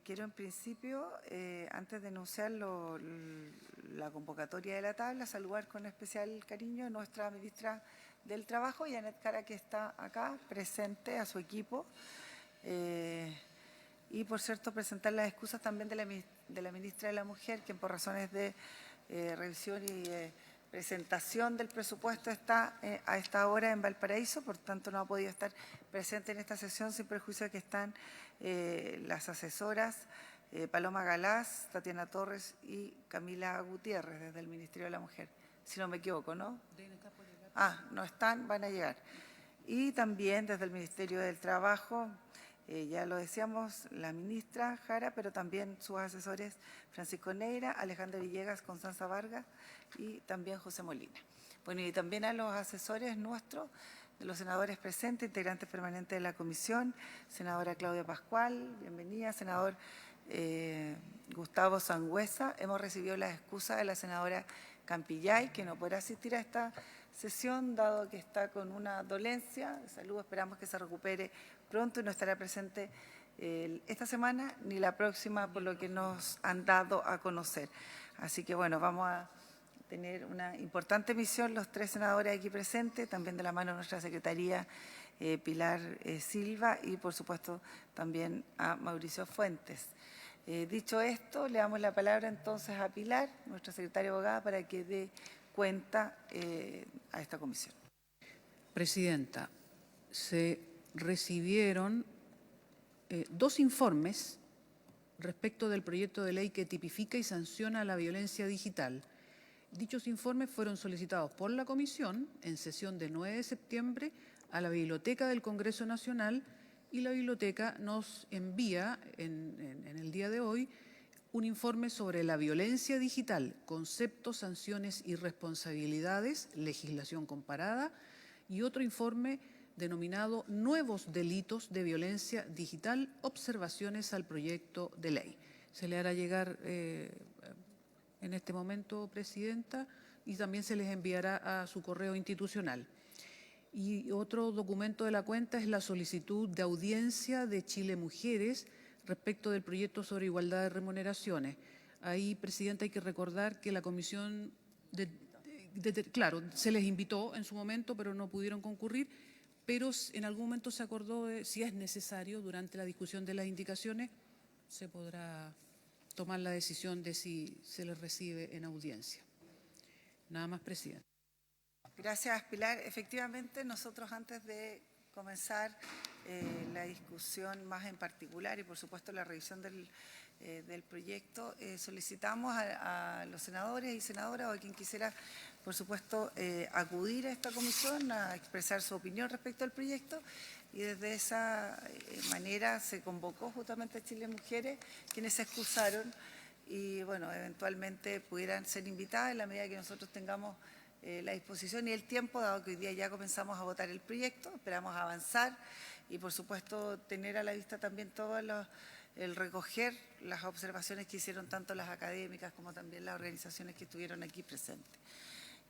Quiero en principio, antes de anunciar la convocatoria de la tabla, saludar con especial cariño a nuestra ministra del Trabajo, Janet Cara, que está acá presente, a su equipo. Y, por cierto, presentar las excusas también de la ministra de la Mujer, quien por razones de revisión y presentación del presupuesto está a esta hora en Valparaíso, por tanto no ha podido estar presente en esta sesión, sin perjuicio de que están las asesoras Paloma Galás, Tatiana Torres y Camila Gutiérrez desde el Ministerio de la Mujer, si no me equivoco, ¿no? No están, van a llegar. Y también desde el Ministerio del Trabajo, ya lo decíamos, la ministra Jara, pero también sus asesores Francisco Neira, Alejandra Villegas, Constanza Vargas y también José Molina. Bueno, y también a los asesores nuestros, de los senadores presentes, integrantes permanentes de la comisión, senadora Claudia Pascual, bienvenida, senador Gustavo Sangüesa. Hemos recibido las excusas de la senadora Campillay, que no podrá asistir a esta sesión, dado que está con una dolencia de salud. Esperamos que se recupere pronto y no estará presente esta semana ni la próxima, por lo que nos han dado a conocer. Así que, bueno, vamos a tener una importante misión los tres senadores aquí presentes, también de la mano de nuestra secretaría Pilar Silva y, por supuesto, también a Mauricio Fuentes. Dicho esto, le damos la palabra entonces a Pilar, nuestra secretaria abogada, para que dé cuenta a esta comisión. Presidenta, se recibieron dos informes respecto del proyecto de ley que tipifica y sanciona la violencia digital. Dichos informes fueron solicitados por la Comisión en sesión de 9 de septiembre a la Biblioteca del Congreso Nacional, y la Biblioteca nos envía en el día de hoy un informe sobre la violencia digital, conceptos, sanciones y responsabilidades, legislación comparada, y otro informe denominado Nuevos delitos de violencia digital, observaciones al proyecto de ley. Se le hará llegar en este momento, Presidenta, y también se les enviará a su correo institucional. Y otro documento de la cuenta es la solicitud de audiencia de Chile Mujeres respecto del proyecto sobre igualdad de remuneraciones. Ahí, Presidenta, hay que recordar que la Comisión, claro, se les invitó en su momento, pero no pudieron concurrir, pero en algún momento se acordó de, si es necesario, durante la discusión de las indicaciones, se podrá tomar la decisión de si se les recibe en audiencia. Nada más, Presidenta. Gracias, Pilar. Efectivamente, nosotros antes de comenzar la discusión más en particular y, por supuesto, la revisión del proyecto, solicitamos a los senadores y senadoras o a quien quisiera, por supuesto, acudir a esta comisión a expresar su opinión respecto al proyecto, y desde esa manera se convocó justamente a Chile Mujeres, quienes se excusaron y, bueno, eventualmente pudieran ser invitadas en la medida que nosotros tengamos la disposición y el tiempo, dado que hoy día ya comenzamos a votar el proyecto. Esperamos avanzar y, por supuesto, tener a la vista también todo el recoger las observaciones que hicieron tanto las académicas como también las organizaciones que estuvieron aquí presentes.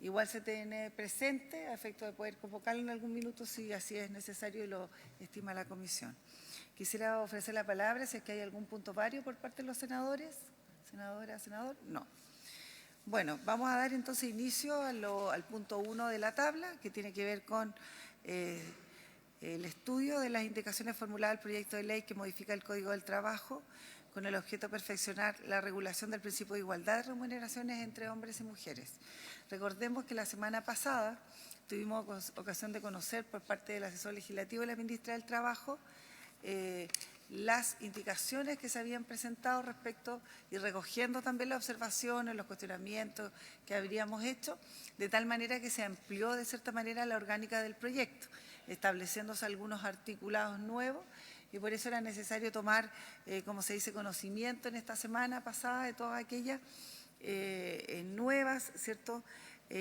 Igual se tiene presente a efecto de poder convocarlo en algún minuto si así es necesario y lo estima la comisión. Quisiera ofrecer la palabra si es que hay algún punto vario por parte de los senadores. Senadora, senador, no. Bueno, vamos a dar entonces inicio al punto 1 de la tabla, que tiene que ver con el estudio de las indicaciones formuladas al proyecto de ley que modifica el Código del Trabajo con el objeto de perfeccionar la regulación del principio de igualdad de remuneraciones entre hombres y mujeres. Recordemos que la semana pasada tuvimos ocasión de conocer por parte del asesor legislativo de la ministra del Trabajo las indicaciones que se habían presentado respecto y recogiendo también las observaciones, los cuestionamientos que habríamos hecho, de tal manera que se amplió de cierta manera la orgánica del proyecto, estableciéndose algunos articulados nuevos, y por eso era necesario tomar, como se dice, conocimiento en esta semana pasada de todas aquellas nuevas, ¿cierto?,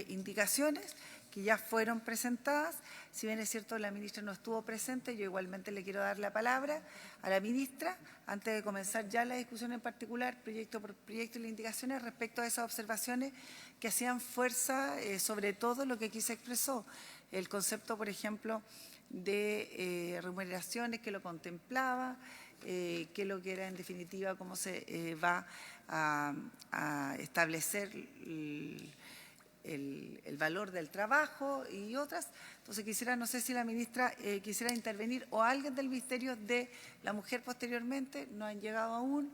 indicaciones que ya fueron presentadas. Si bien es cierto la ministra no estuvo presente, yo igualmente le quiero dar la palabra a la ministra antes de comenzar ya la discusión en particular, proyecto por proyecto, y las indicaciones respecto a esas observaciones que hacían fuerza, sobre todo lo que aquí se expresó, el concepto, por ejemplo, de remuneraciones que lo contemplaba, qué es lo que era en definitiva, cómo se va a establecer el valor del trabajo y otras. Entonces quisiera, no sé si la ministra quisiera intervenir o alguien del Ministerio de la Mujer posteriormente, no han llegado aún,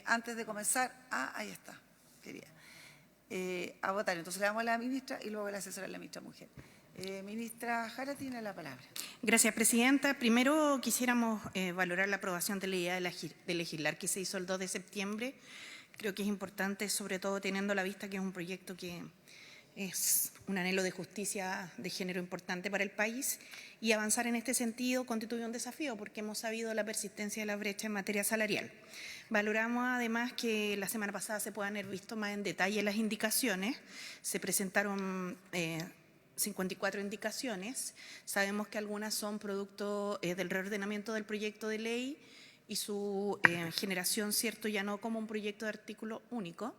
antes de comenzar. Ahí está, quería. A votar. Entonces le damos a la ministra y luego a la asesora de la ministra Mujer. Ministra Jara tiene la palabra. Gracias, presidenta. Primero quisiéramos valorar la aprobación de la idea de legislar que se hizo el 2 de septiembre. Creo que es importante, sobre todo teniendo a la vista que es un proyecto que es un anhelo de justicia de género importante para el país, y avanzar en este sentido constituye un desafío porque hemos sabido la persistencia de la brecha en materia salarial. Valoramos además que la semana pasada se puedan haber visto más en detalle las indicaciones. Se presentaron 54 indicaciones. Sabemos que algunas son producto del reordenamiento del proyecto de ley y su generación, cierto, ya no como un proyecto de artículo único,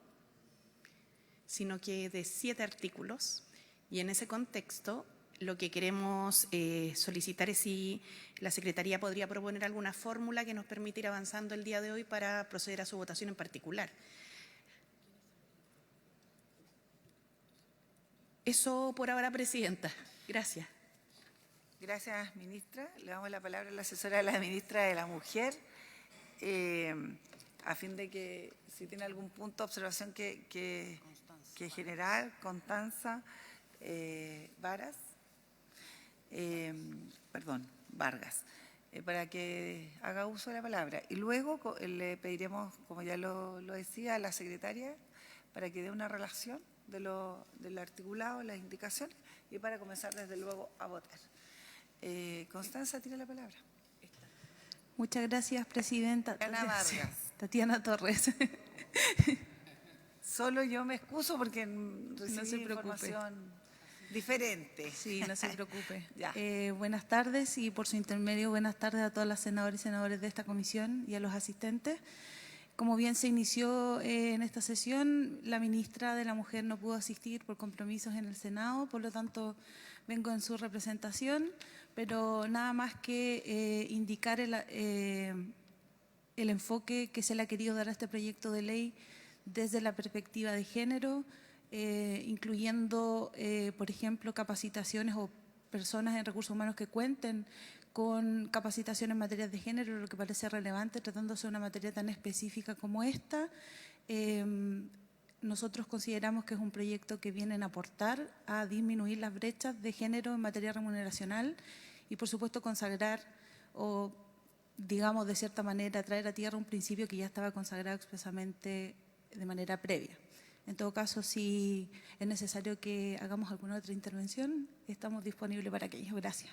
sino que de 7 artículos. Y en ese contexto, lo que queremos solicitar es si la Secretaría podría proponer alguna fórmula que nos permita ir avanzando el día de hoy para proceder a su votación en particular. Eso por ahora, presidenta. Gracias. Gracias, ministra. Le damos la palabra a la asesora de la ministra de la Mujer, a fin de que si tiene algún punto de observación que generar, Constanza Vargas, para que haga uso de la palabra. Y luego le pediremos, como ya lo decía, a la secretaria para que dé una relación del articulado, las indicaciones, y para comenzar desde luego a votar. Constanza, tiene la palabra. Muchas gracias, presidenta. Tatiana Vargas. Tatiana Torres. Solo yo me excuso porque recibí No se preocupe. información diferente. Sí, no se preocupe. Ya. Buenas tardes y por su intermedio buenas tardes a todas las senadoras y senadores de esta comisión y a los asistentes. Como bien se inició en esta sesión, la ministra de la Mujer no pudo asistir por compromisos en el Senado, por lo tanto vengo en su representación, pero nada más que indicar el enfoque que se le ha querido dar a este proyecto de ley desde la perspectiva de género, incluyendo, por ejemplo, capacitaciones o personas en recursos humanos que cuenten con capacitación en materias de género, lo que parece relevante, tratándose de una materia tan específica como esta. Nosotros consideramos que es un proyecto que viene a aportar a disminuir las brechas de género en materia remuneracional y, por supuesto, consagrar o, digamos, de cierta manera, traer a tierra un principio que ya estaba consagrado expresamente de manera previa. En todo caso, si es necesario que hagamos alguna otra intervención, estamos disponibles para aquello. Gracias.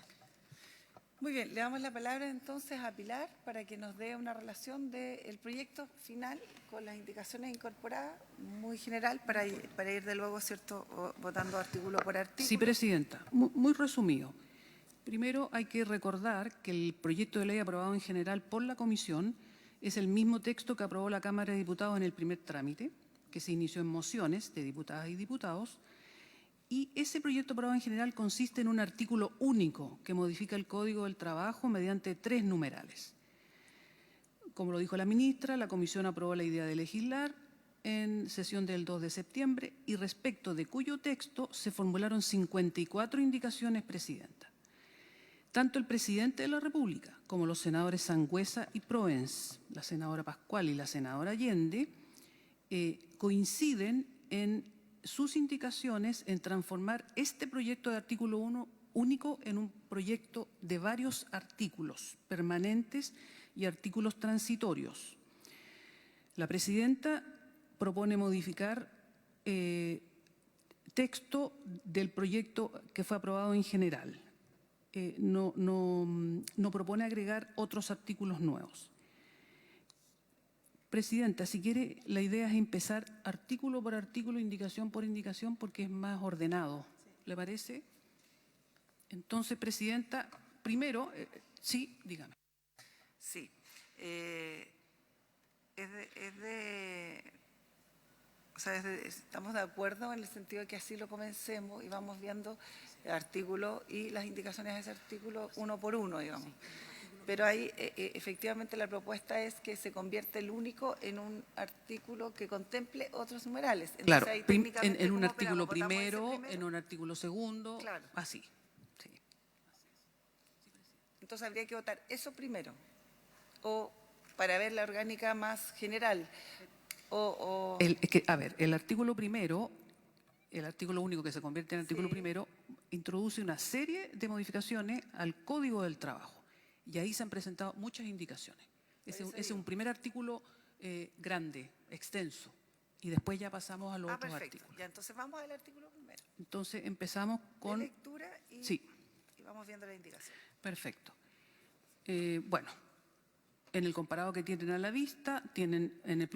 Muy bien, le damos la palabra entonces a Pilar para que nos dé una relación del proyecto final con las indicaciones incorporadas, muy general, para ir de luego, ¿cierto?, votando artículo por artículo. Sí, presidenta. Muy resumido. Primero, hay que recordar que el proyecto de ley aprobado en general por la Comisión es el mismo texto que aprobó la Cámara de Diputados en el primer trámite, que se inició en mociones de diputadas y diputados, y ese proyecto aprobado en general consiste en un artículo único que modifica el Código del Trabajo mediante 3 numerales. Como lo dijo la ministra, la Comisión aprobó la idea de legislar en sesión del 2 de septiembre y respecto de cuyo texto se formularon 54 indicaciones, presidenta. Tanto el presidente de la República como los senadores Sangüesa y Proens, la senadora Pascual y la senadora Allende, coinciden en sus indicaciones en transformar este proyecto de artículo 1 único en un proyecto de varios artículos permanentes y artículos transitorios. La presidenta propone modificar texto del proyecto que fue aprobado en general. No propone agregar otros artículos nuevos. Presidenta, si quiere, la idea es empezar artículo por artículo, indicación por indicación, porque es más ordenado. ¿Le parece? Entonces, presidenta, primero, sí, dígame. Sí. Estamos de acuerdo en el sentido de que así lo comencemos y vamos viendo el artículo y las indicaciones de ese artículo uno por uno, digamos. Pero ahí efectivamente la propuesta es que se convierte el único en un artículo que contemple otros numerales. Entonces, Claro, ahí técnicamente, en un ¿cómo artículo operamos? ¿Votamos ese primero, en un artículo segundo, Claro. así. Sí. Entonces habría que votar eso primero, o para ver la orgánica más general, A ver, el artículo primero, el artículo único que se convierte en artículo Sí. primero, introduce una serie de modificaciones al Código del Trabajo. Y ahí se han presentado muchas indicaciones. Ese es un primer artículo grande, extenso. Y después ya pasamos a los otros perfecto. artículos. Ya, entonces vamos al artículo primero. Entonces empezamos con... De lectura y, Sí. y vamos viendo la indicación. Perfecto. Bueno, en el comparado que tienen a la vista, tienen en el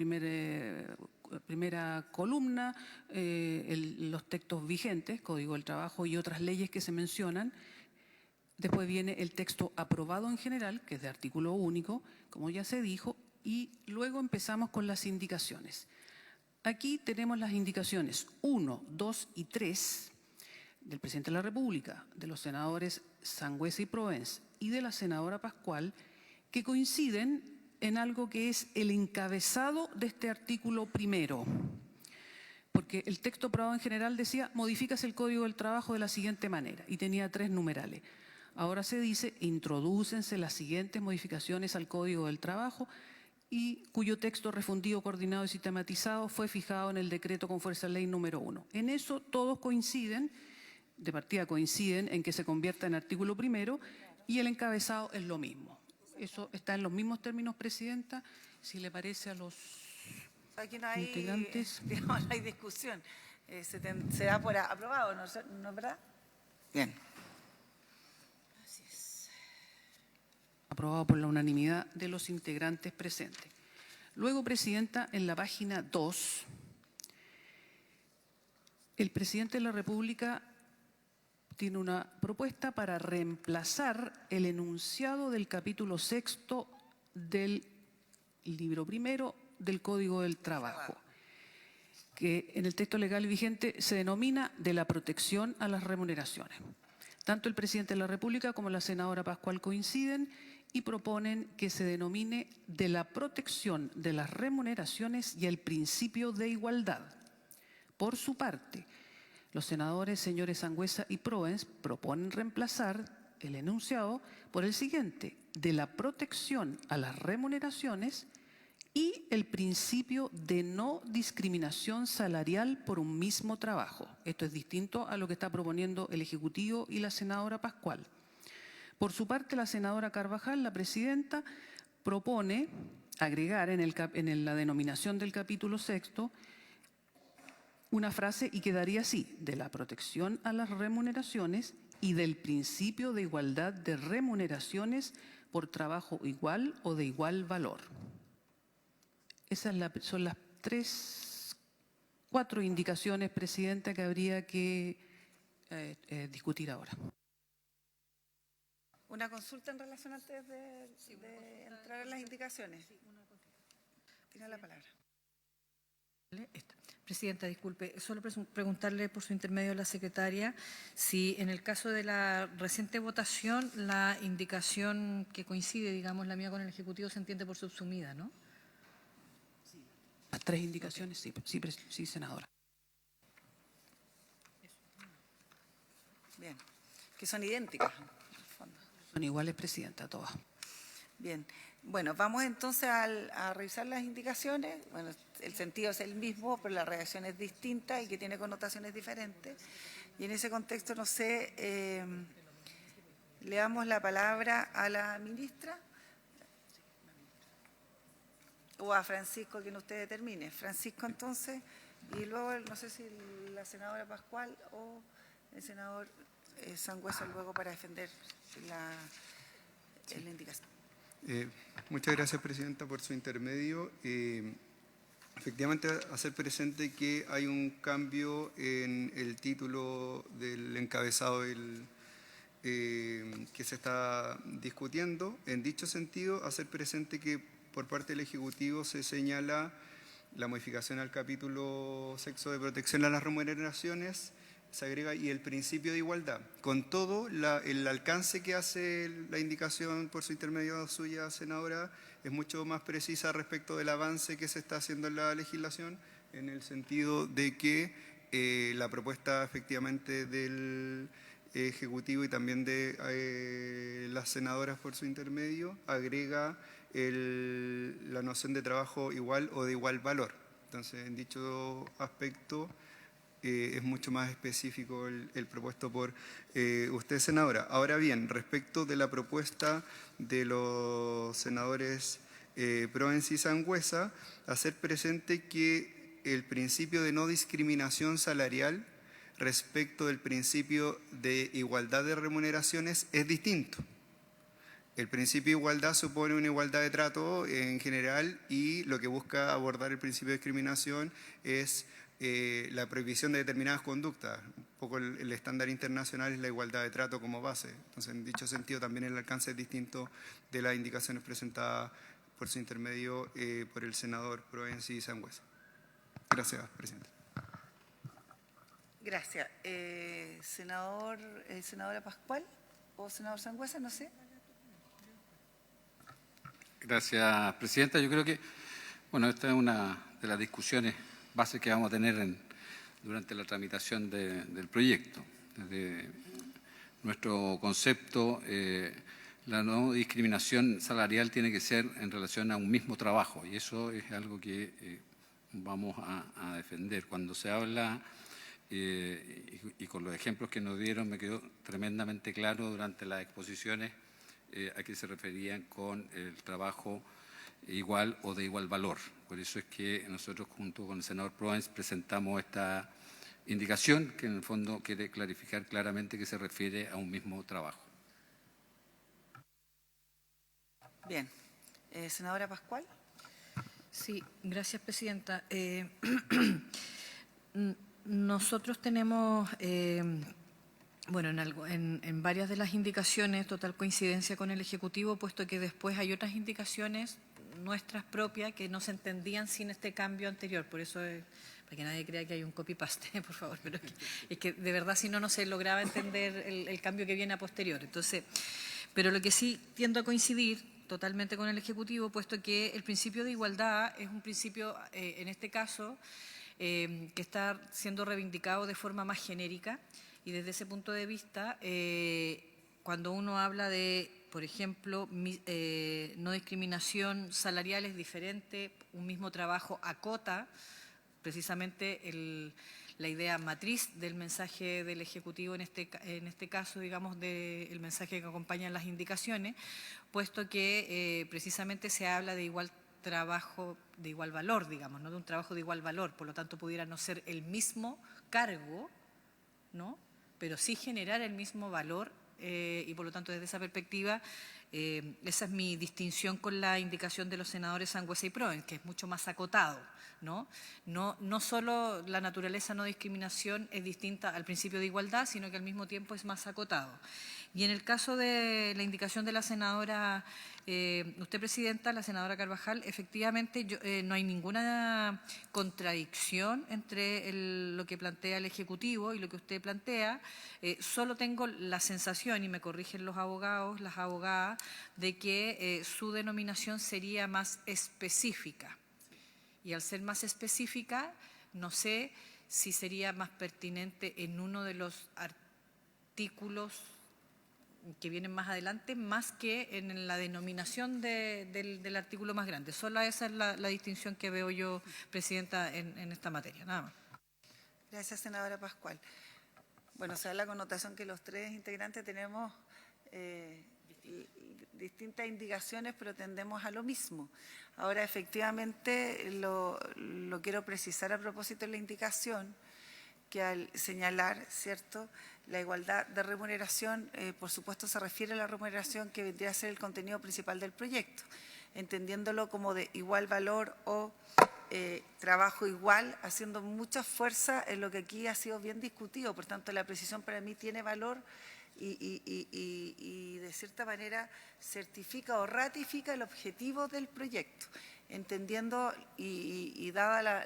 primera columna los textos vigentes, Código del Trabajo y otras leyes que se mencionan. Después viene el texto aprobado en general, que es de artículo único, como ya se dijo, y luego empezamos con las indicaciones. Aquí tenemos las indicaciones 1, 2 y 3 del presidente de la República, de los senadores Sangüesa y Proens y de la senadora Pascual, que coinciden en algo que es el encabezado de este artículo primero. Porque el texto aprobado en general decía, modifícase el Código del Trabajo de la siguiente manera, y tenía 3 numerales. Ahora se dice, introdúcense las siguientes modificaciones al Código del Trabajo, y cuyo texto refundido, coordinado y sistematizado fue fijado en el decreto con fuerza de ley número 1. En eso todos coinciden, de partida coinciden en que se convierta en artículo primero, y el encabezado es lo mismo. Eso está en los mismos términos, Presidenta, si le parece a los Aquí no hay, integrantes. digamos, no hay discusión. Se da por aprobado, ¿no es verdad? Bien. Aprobado por la unanimidad de los integrantes presentes. Luego, Presidenta, en la página 2, el presidente de la República tiene una propuesta para reemplazar el enunciado del capítulo 6 del libro primero del Código del Trabajo, que en el texto legal vigente se denomina de la protección a las remuneraciones. Tanto el presidente de la República como la senadora Pascual coinciden y proponen que se denomine de la protección de las remuneraciones y el principio de igualdad. Por su parte, los senadores señores Sangüesa y Proens proponen reemplazar el enunciado por el siguiente, de la protección a las remuneraciones y el principio de no discriminación salarial por un mismo trabajo. Esto es distinto a lo que está proponiendo el Ejecutivo y la senadora Pascual. Por su parte, la senadora Carvajal, la presidenta, propone agregar en la denominación del capítulo 6 una frase y quedaría así, de la protección a las remuneraciones y del principio de igualdad de remuneraciones por trabajo igual o de igual valor. Esas son las 4 indicaciones, Presidenta, que habría que discutir ahora. ¿Una consulta en relación antes de entrar en las indicaciones? Tiene la palabra. Presidenta, disculpe, solo preguntarle por su intermedio a la secretaria si en el caso de la reciente votación la indicación que coincide, digamos, la mía con el Ejecutivo se entiende por subsumida, ¿no? Las 3 indicaciones, okay. Sí, senadora. Bien, que son idénticas. Son iguales, Presidenta, todas. Bien, bueno, vamos entonces a revisar las indicaciones. Bueno, el sentido es el mismo, pero la redacción es distinta y que tiene connotaciones diferentes. Y en ese contexto, no sé, le damos la palabra a la ministra o a Francisco, quien usted determine. Francisco, entonces, y luego, no sé si la senadora Pascual o el senador Sangüesa luego para defender la indicación. Muchas gracias, Presidenta, por su intermedio. Efectivamente, hacer presente que hay un cambio en el título del encabezado que se está discutiendo. En dicho sentido, hacer presente que por parte del Ejecutivo se señala la modificación al capítulo 6 de protección a las remuneraciones se agrega y el principio de igualdad. Con todo, el alcance que hace la indicación por su intermedio suya, senadora, es mucho más precisa respecto del avance que se está haciendo en la legislación, en el sentido de que la propuesta efectivamente del Ejecutivo y también de las senadoras por su intermedio agrega la noción de trabajo igual o de igual valor. Entonces, en dicho aspecto, es mucho más específico el propuesto por usted, senadora. Ahora bien, respecto de la propuesta de los senadores Proens y Sangüesa, hacer presente que el principio de no discriminación salarial respecto del principio de igualdad de remuneraciones es distinto. El principio de igualdad supone una igualdad de trato en general y lo que busca abordar el principio de discriminación es la prohibición de determinadas conductas. Un poco el estándar internacional es la igualdad de trato como base. Entonces, en dicho sentido, también el alcance es distinto de las indicaciones presentadas por su intermedio por el senador Proens y Sangüesa. Gracias, presidente. Gracias. Senadora Pascual o senador Sangüesa, no sé. Gracias, presidenta. Yo creo que, bueno, esta es una de las discusiones bases que vamos a tener durante la tramitación del proyecto. Desde nuestro concepto, la no discriminación salarial tiene que ser en relación a un mismo trabajo y eso es algo que vamos a defender. Cuando se habla, y con los ejemplos que nos dieron, me quedó tremendamente claro durante las exposiciones a qué se referían con el trabajo igual o de igual valor. Por eso es que nosotros junto con el senador Proens presentamos esta indicación que en el fondo quiere clarificar claramente que se refiere a un mismo trabajo. Bien. Senadora Pascual. Sí, gracias, presidenta. Nosotros tenemos, bueno, en varias de las indicaciones, total coincidencia con el Ejecutivo, puesto que después hay otras indicaciones nuestras propias que no se entendían sin este cambio anterior. Por eso, para que nadie crea que hay un copy-paste, por favor, pero es que de verdad si no, no se lograba entender el cambio que viene a posterior. Entonces, pero lo que sí tiendo a coincidir totalmente con el Ejecutivo, puesto que el principio de igualdad es un principio, en este caso, que está siendo reivindicado de forma más genérica y desde ese punto de vista, cuando uno habla de, por ejemplo, no discriminación salarial es diferente, un mismo trabajo acota precisamente la idea matriz del mensaje del Ejecutivo en este caso, digamos, del mensaje que acompaña las indicaciones, puesto que precisamente se habla de igual trabajo de igual valor, digamos, ¿no? De un trabajo de igual valor, por lo tanto pudiera no ser el mismo cargo, ¿no? Pero sí generar el mismo valor y por lo tanto desde esa perspectiva esa es mi distinción con la indicación de los senadores Sangüesa y Proens, que es mucho más acotado, ¿no? No solo la naturaleza no discriminación es distinta al principio de igualdad, sino que al mismo tiempo es más acotado. Y en el caso de la indicación de la senadora, usted, presidenta, la senadora Carvajal, efectivamente no hay ninguna contradicción entre lo que plantea el Ejecutivo y lo que usted plantea. Solo tengo la sensación, y me corrigen los abogados, las abogadas, de que su denominación sería más específica. Y al ser más específica, no sé si sería más pertinente en uno de los artículos que vienen más adelante, más que en la denominación del artículo más grande. Solo esa es la distinción que veo yo, presidenta, en esta materia, nada más. Gracias, senadora Pascual. Bueno, se da la connotación que los tres integrantes tenemos distintas indicaciones, pero tendemos a lo mismo. Ahora, efectivamente, lo quiero precisar a propósito de la indicación, que al señalar, ¿cierto?, la igualdad de remuneración, por supuesto se refiere a la remuneración que vendría a ser el contenido principal del proyecto, entendiéndolo como de igual valor o trabajo igual, haciendo mucha fuerza en lo que aquí ha sido bien discutido. Por tanto, la precisión para mí tiene valor y de cierta manera certifica o ratifica el objetivo del proyecto, entendiendo y dada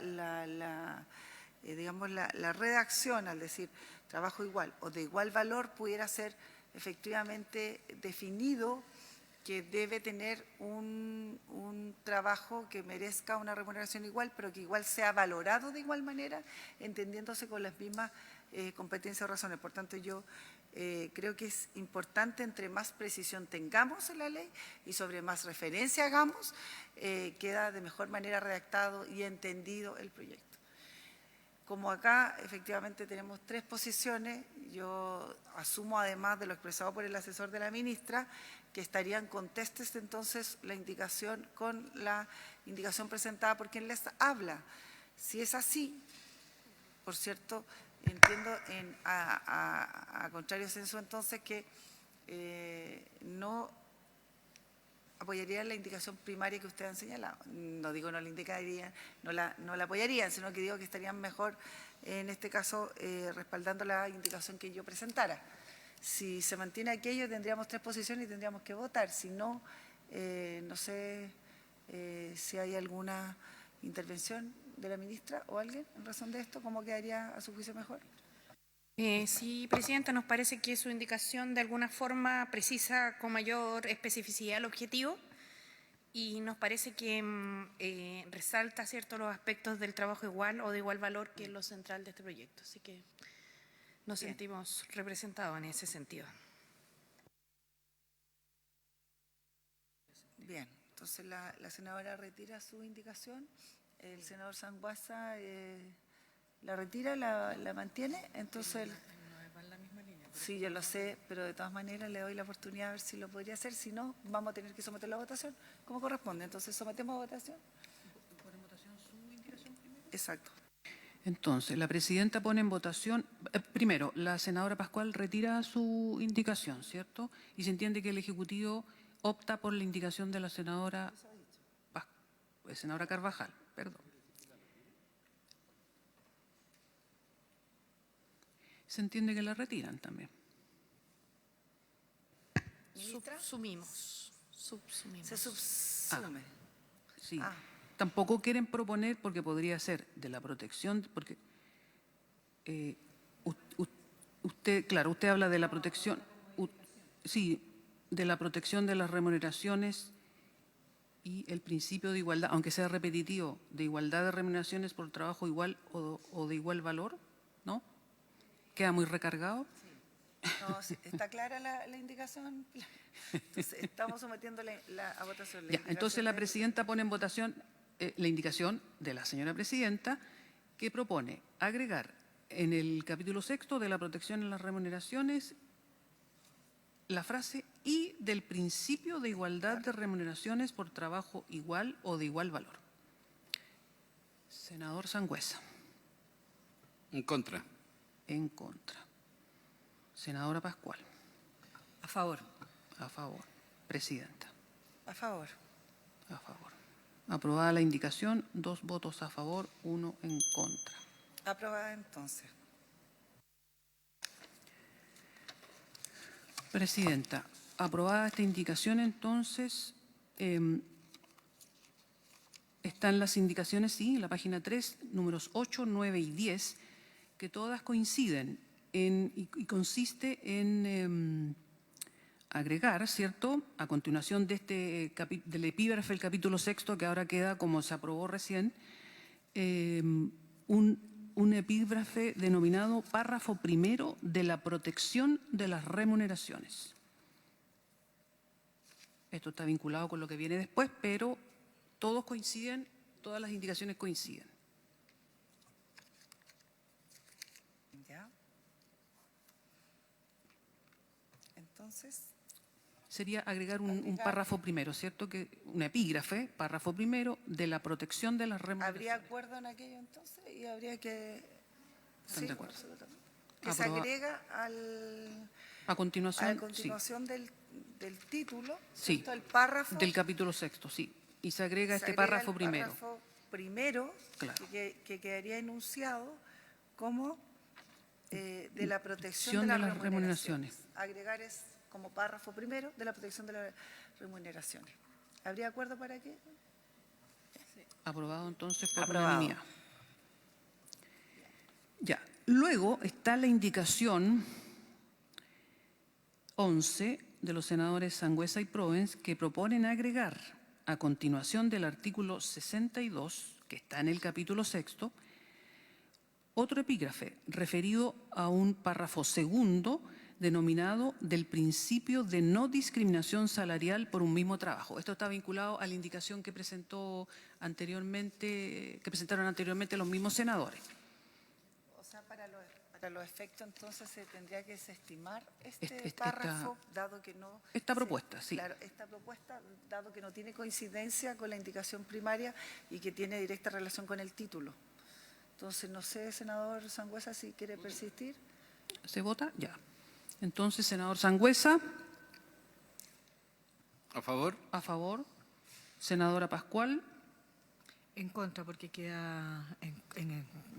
digamos, la redacción, al decir trabajo igual o de igual valor, pudiera ser efectivamente definido que debe tener un trabajo que merezca una remuneración igual, pero que igual sea valorado de igual manera, entendiéndose con las mismas competencias o razones. Por tanto, yo creo que es importante, entre más precisión tengamos en la ley y sobre más referencia hagamos, queda de mejor manera redactado y entendido el proyecto. Como acá efectivamente tenemos 3 posiciones, yo asumo, además de lo expresado por el asesor de la ministra, que estarían contestes entonces la indicación con la indicación presentada por quien les habla. Si es así, por cierto, entiendo a contrario senso entonces que no apoyarían la indicación primaria que ustedes han señalado. No digo no la indicarían, no la apoyarían, sino que digo que estarían mejor, en este caso, respaldando la indicación que yo presentara. Si se mantiene aquello, tendríamos 3 posiciones y tendríamos que votar. Si no, no sé si hay alguna intervención de la ministra o alguien en razón de esto, ¿cómo quedaría a su juicio mejor? Sí, Presidenta, nos parece que su indicación de alguna forma precisa con mayor especificidad el objetivo y nos parece que resalta, ¿cierto?, los aspectos del trabajo igual o de igual valor, que es lo central de este proyecto. Así que nos sentimos representados en ese sentido. Bien, entonces la senadora retira su indicación, el senador Sanguasa la retira, la mantiene, entonces... Sí, yo lo sé, pero de todas maneras le doy la oportunidad a ver si lo podría hacer. Si no, vamos a tener que someterlo a votación como corresponde. Entonces, sometemos a votación. ¿Pone en votación su indicación primero? Exacto. Entonces, la presidenta pone en votación, primero, la senadora Pascual retira su indicación, ¿cierto? Y se entiende que el Ejecutivo opta por la indicación de la senadora Carvajal, perdón. Se entiende que la retiran también. ¿Ministra? Subsumimos. Se subsume. Sí. Tampoco quieren proponer, porque podría ser de la protección, porque usted habla de la protección, sí, de la protección de las remuneraciones y el principio de igualdad, aunque sea repetitivo, de igualdad de remuneraciones por trabajo igual o de igual valor, ¿no? ¿Queda muy recargado? No, sí, está clara la indicación. Entonces, estamos sometiendo a votación. Ya, entonces la presidenta pone en votación la indicación de la señora presidenta, que propone agregar en el capítulo 6 de la protección en las remuneraciones la frase "y del principio de igualdad de remuneraciones por trabajo igual o de igual valor". Senador Sangüesa. En contra. En contra. Senadora Pascual. A favor. A favor. Presidenta. A favor. A favor. Aprobada la indicación, 2 votos a favor, 1 en contra. Aprobada entonces. Presidenta, aprobada esta indicación, entonces, están las indicaciones, sí, en la página 3, números 8, 9 y 10, que todas coinciden y consiste en agregar, ¿cierto?, a continuación de del epígrafe del capítulo 6, que ahora queda como se aprobó recién, un epígrafe denominado párrafo primero de la protección de las remuneraciones. Esto está vinculado con lo que viene después, pero todos coinciden, todas las indicaciones coinciden. ¿Ya? Entonces... Sería agregar un párrafo primero, ¿cierto? Un epígrafe, párrafo primero, de la protección de las remuneraciones. ¿Habría acuerdo en aquello entonces? Y habría que... ¿Están de acuerdo? Absolutamente. Que se agrega a continuación, del título, sí, ¿cierto? El párrafo... del capítulo 6, sí. Y se agrega este párrafo primero. Párrafo primero, claro, que quedaría enunciado como de la protección de las remuneraciones. Agregar es como párrafo primero de la protección de las remuneraciones. ¿Habría acuerdo para qué? Sí. Aprobado entonces por unanimidad. Ya. Luego está la indicación 11 de los senadores Sangüesa y Provence, que proponen agregar a continuación del artículo 62, que está en el capítulo 6, otro epígrafe referido a un párrafo segundo denominado del principio de no discriminación salarial por un mismo trabajo. Esto está vinculado a la indicación que presentaron anteriormente los mismos senadores. O sea, para los efectos, entonces, se tendría que desestimar Esta párrafo, dado que no... esta propuesta, sí. Claro, esta propuesta, dado que no tiene coincidencia con la indicación primaria y que tiene directa relación con el título. Entonces, no sé, senador Sangüesa, si quiere persistir. ¿Se vota? Ya. Entonces, senador Sangüesa. ¿A favor? A favor. Senadora Pascual. En contra, porque queda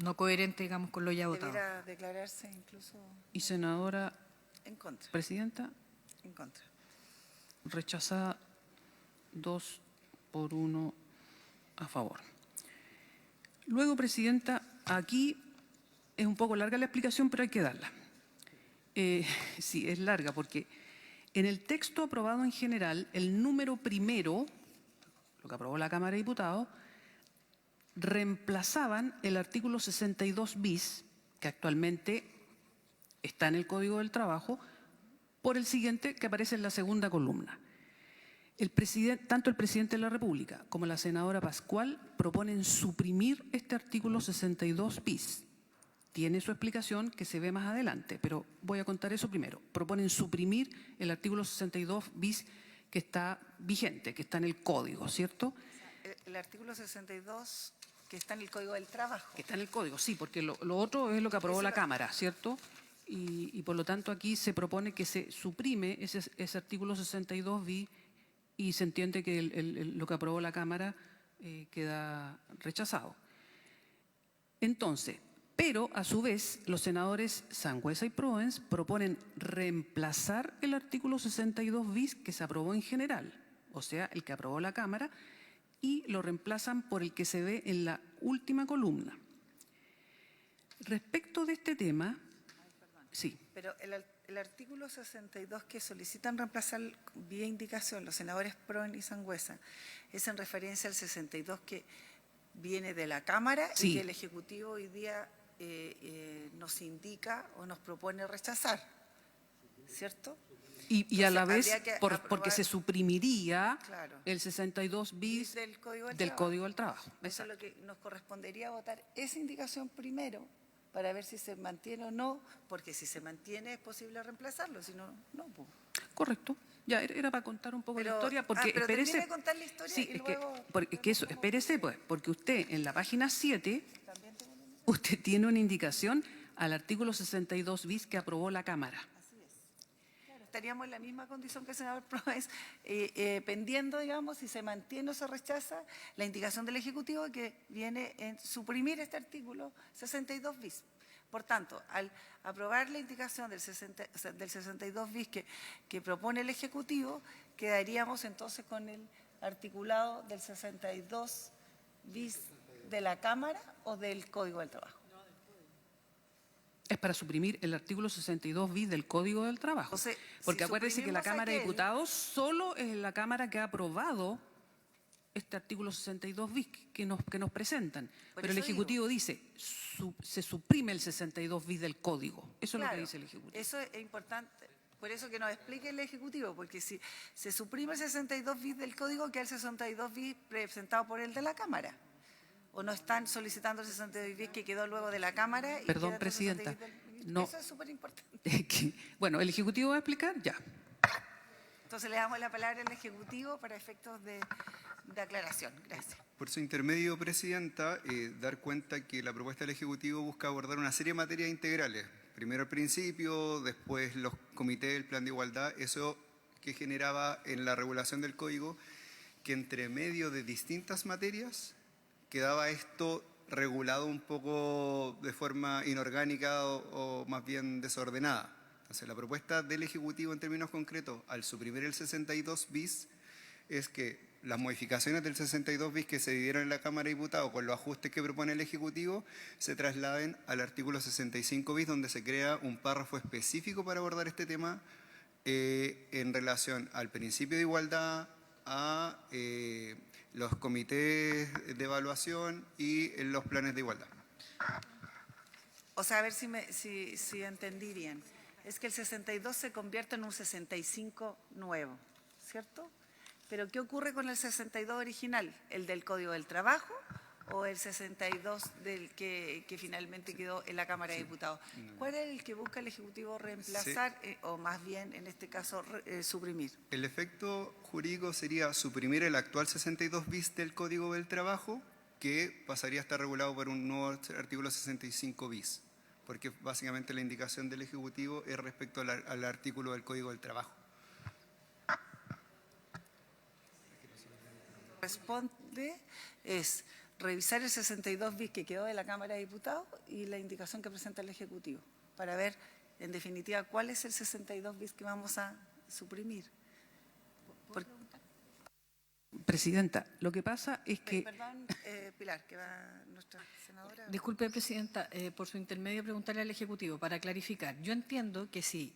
no coherente, digamos, con lo ya votado. Debiera declararse incluso Y senadora en contra. presidenta. En contra. Rechazada 2-1 a favor. Luego, presidenta, aquí es un poco larga la explicación, pero hay que darla. Sí, es larga porque en el texto aprobado en general, el número primero, lo que aprobó la Cámara de Diputados, reemplazaban el artículo 62 bis, que actualmente está en el Código del Trabajo, por el siguiente que aparece en la segunda columna. Tanto el presidente de la República como la senadora Pascual proponen suprimir este artículo 62 bis. Tiene su explicación que se ve más adelante, pero voy a contar eso primero. Proponen suprimir el artículo 62 bis que está vigente, que está en el Código, ¿cierto? El artículo 62 que está en el Código del Trabajo. Que está en el Código, sí, porque lo otro es lo que aprobó Eso la lo- Cámara, ¿cierto? Y por lo tanto aquí se propone que se suprime ese artículo 62 bis y se entiende que lo que aprobó la Cámara queda rechazado. Entonces, pero a su vez los senadores Sangüesa y Provence proponen reemplazar el artículo 62 bis que se aprobó en general, o sea, el que aprobó la Cámara, y lo reemplazan por el que se ve en la última columna. Respecto de este tema, sí, Pero el artículo 62 que solicitan reemplazar vía indicación los senadores Provence y Sangüesa es en referencia al 62 que viene de la Cámara Sí. y que el Ejecutivo hoy día nos indica o nos propone rechazar, ¿cierto? y a la Entonces, vez habría que porque aprobar- se suprimiría Claro. el 62 bis Del Código del del Trabajo. Código del Trabajo. Eso es lo que nos correspondería votar esa indicación primero para ver si se mantiene o no, porque si se mantiene es posible reemplazarlo, si no, no. Pues. Correcto. Ya era para contar un poco la Pero- historia, porque pero espérese. termine de contar la historia Sí, y es que, luego- porque eso, espérese, pues, porque usted en la página 7, usted tiene una indicación al artículo 62 bis que aprobó la Cámara. Estaríamos en la misma condición que el senador Provence, pendiendo, digamos, si se mantiene o se rechaza la indicación del Ejecutivo que viene en suprimir este artículo 62 bis. Por tanto, al aprobar la indicación del 62 bis que propone el Ejecutivo, quedaríamos entonces con el articulado del 62 bis de la Cámara o del Código del Trabajo. Es para suprimir el artículo 62 bis del Código del Trabajo. Entonces, Porque si acuérdese que la suprimimos Cámara de aquel- Diputados solo es la Cámara que ha aprobado este artículo 62 bis que nos presentan. Por Pero el eso Ejecutivo dice, se suprime el 62 bis del Código. Eso es lo que Claro, dice el Ejecutivo. Eso es importante. Por eso que nos explique el Ejecutivo, porque si se suprime el 62 bis del Código, queda el 62 bis presentado por el de la Cámara. ¿O no están solicitando el 62 bis que quedó luego de la Cámara? Y Perdón, queda el Presidenta, 62 bis? no. Eso es súper importante. Bueno, ¿el Ejecutivo va a explicar? Ya. Entonces le damos la palabra al Ejecutivo para efectos de aclaración. Gracias. Por su intermedio, Presidenta, dar cuenta que la propuesta del Ejecutivo busca abordar una serie de materias integrales. Primero el principio, después los comités del Plan de Igualdad, eso que generaba en la regulación del Código, que entre medio de distintas materias quedaba esto regulado un poco de forma inorgánica o más bien desordenada. Entonces, la propuesta del Ejecutivo en términos concretos, al suprimir el 62 bis, es que las modificaciones del 62 bis que se dieron en la Cámara de Diputados con los ajustes que propone el Ejecutivo se trasladen al artículo 65 bis, donde se crea un párrafo específico para abordar este tema en relación al principio de igualdad, a los comités de evaluación y en los planes de igualdad. O sea, a ver si entendí bien. Es que el 62 se convierte en un 65 nuevo, ¿cierto? Pero ¿qué ocurre con el 62 original? ¿El del Código del Trabajo o el 62 del que finalmente quedó en la Cámara de Diputados? ¿Cuál es el que busca el Ejecutivo reemplazar o más bien, en este caso, suprimir? El efecto jurídico sería suprimir el actual 62 bis del Código del Trabajo, que pasaría a estar regulado por un nuevo artículo 65 bis, porque básicamente la indicación del Ejecutivo es respecto al artículo del Código del Trabajo. Responde es revisar el 62 bis que quedó de la Cámara de Diputados y la indicación que presenta el Ejecutivo, para ver, en definitiva, cuál es el 62 bis que vamos a suprimir. Presidenta, lo que pasa es que... Perdón, Pilar, que va nuestra senadora. Disculpe, Presidenta, por su intermedio preguntarle al Ejecutivo para clarificar. Yo entiendo que sí,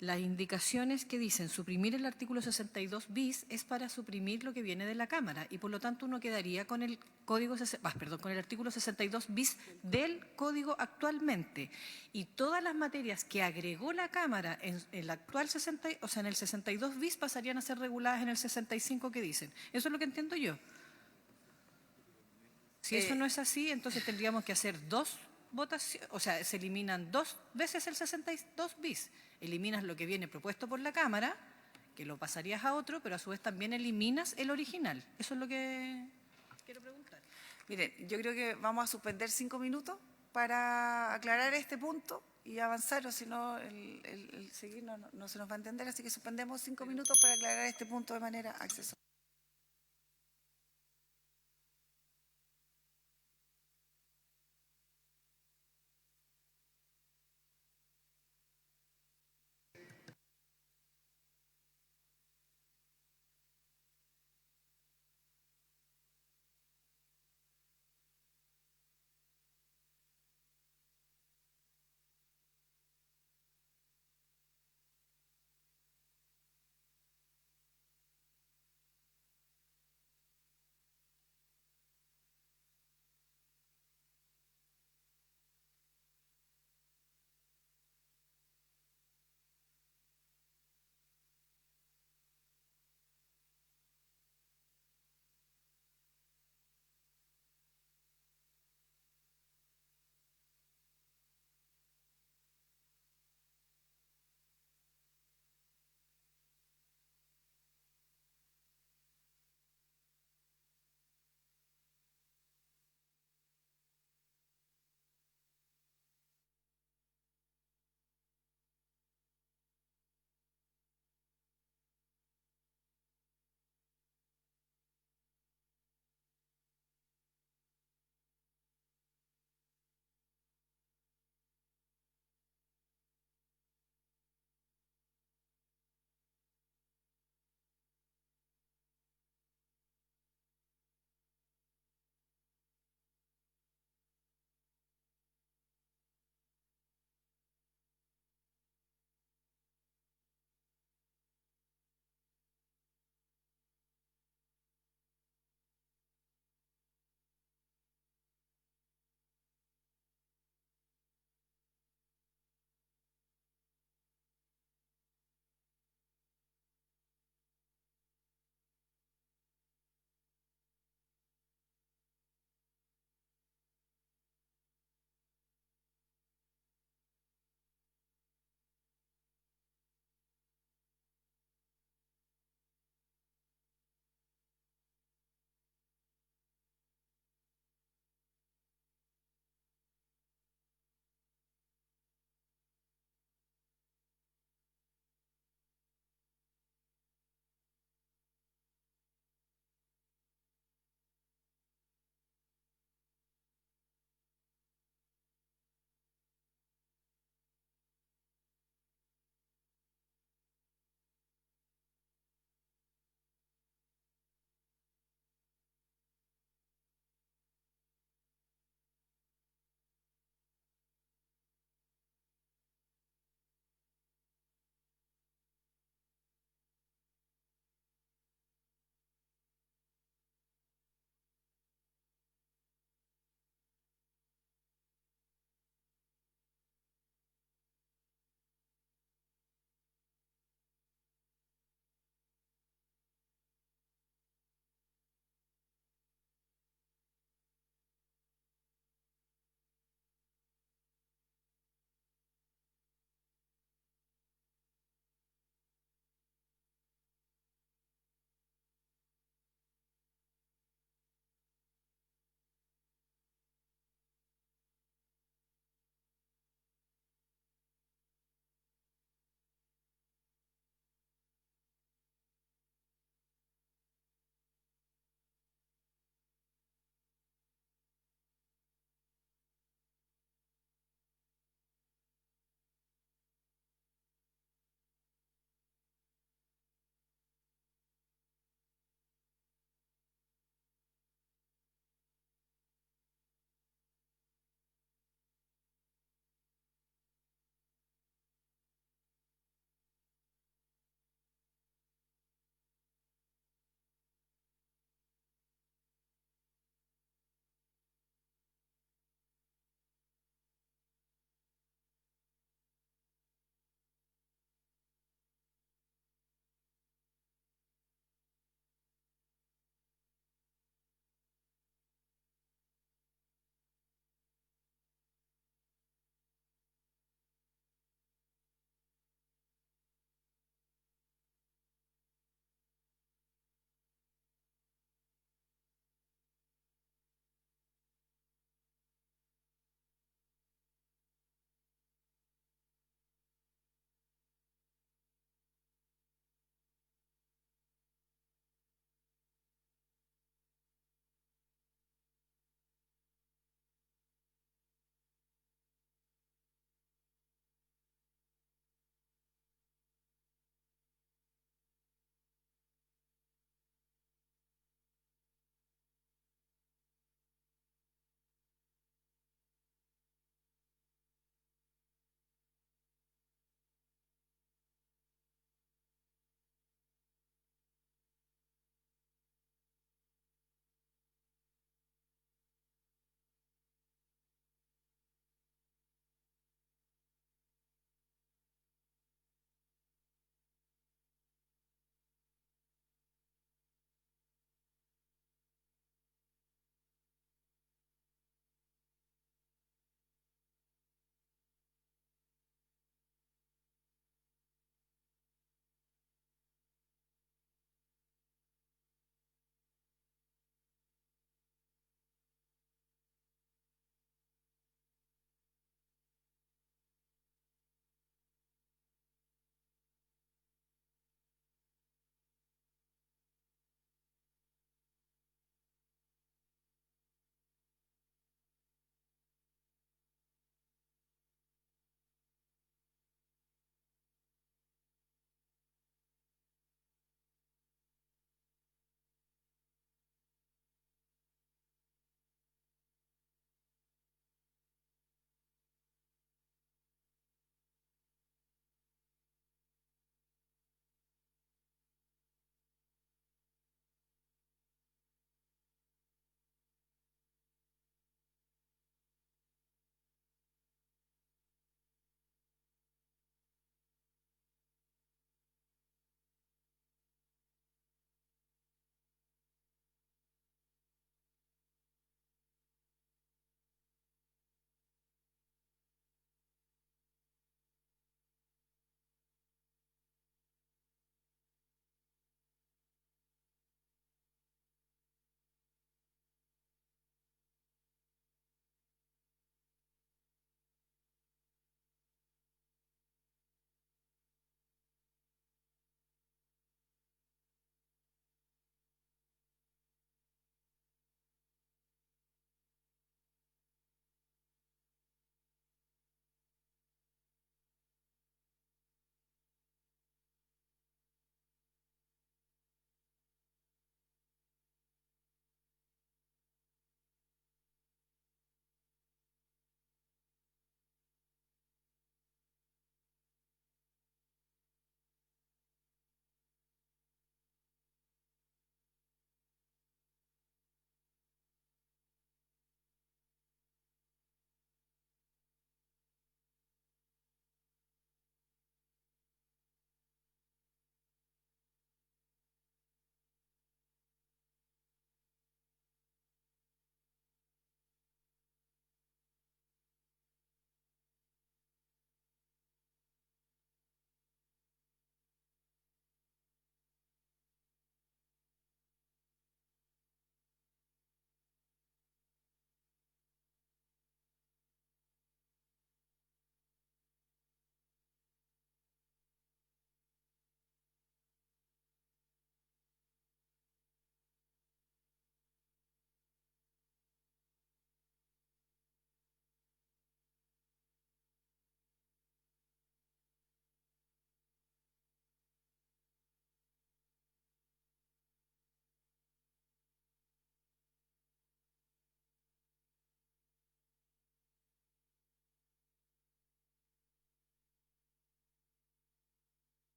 las indicaciones que dicen suprimir el artículo 62 bis es para suprimir lo que viene de la Cámara y por lo tanto uno quedaría con el con el artículo 62 bis del Código actualmente y todas las materias que agregó la Cámara en el actual en el 62 bis pasarían a ser reguladas en el 65 que dicen. Eso es lo que entiendo yo. Si eso no es así, entonces tendríamos que hacer dos votaciones, o sea, se eliminan dos veces el 62 bis. Eliminas lo que viene propuesto por la Cámara, que lo pasarías a otro, pero a su vez también eliminas el original. Eso es lo que quiero preguntar. Miren, yo creo que vamos a suspender 5 minutos para aclarar este punto y avanzar, o si no, el seguir no se nos va a entender, así que suspendemos 5 minutos para aclarar este punto de manera accesoria.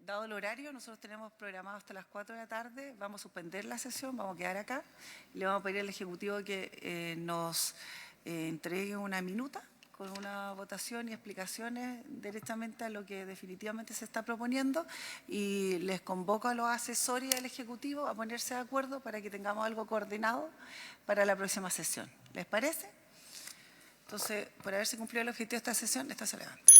dado el horario, nosotros tenemos programado hasta las 4 de la tarde, vamos a suspender la sesión, vamos a quedar acá, y le vamos a pedir al Ejecutivo que nos entregue una minuta con una votación y explicaciones directamente a lo que definitivamente se está proponiendo, y les convoco a los asesores y al Ejecutivo a ponerse de acuerdo para que tengamos algo coordinado para la próxima sesión. ¿Les parece? Entonces, por haberse cumplido el objetivo de esta sesión, esta se levanta.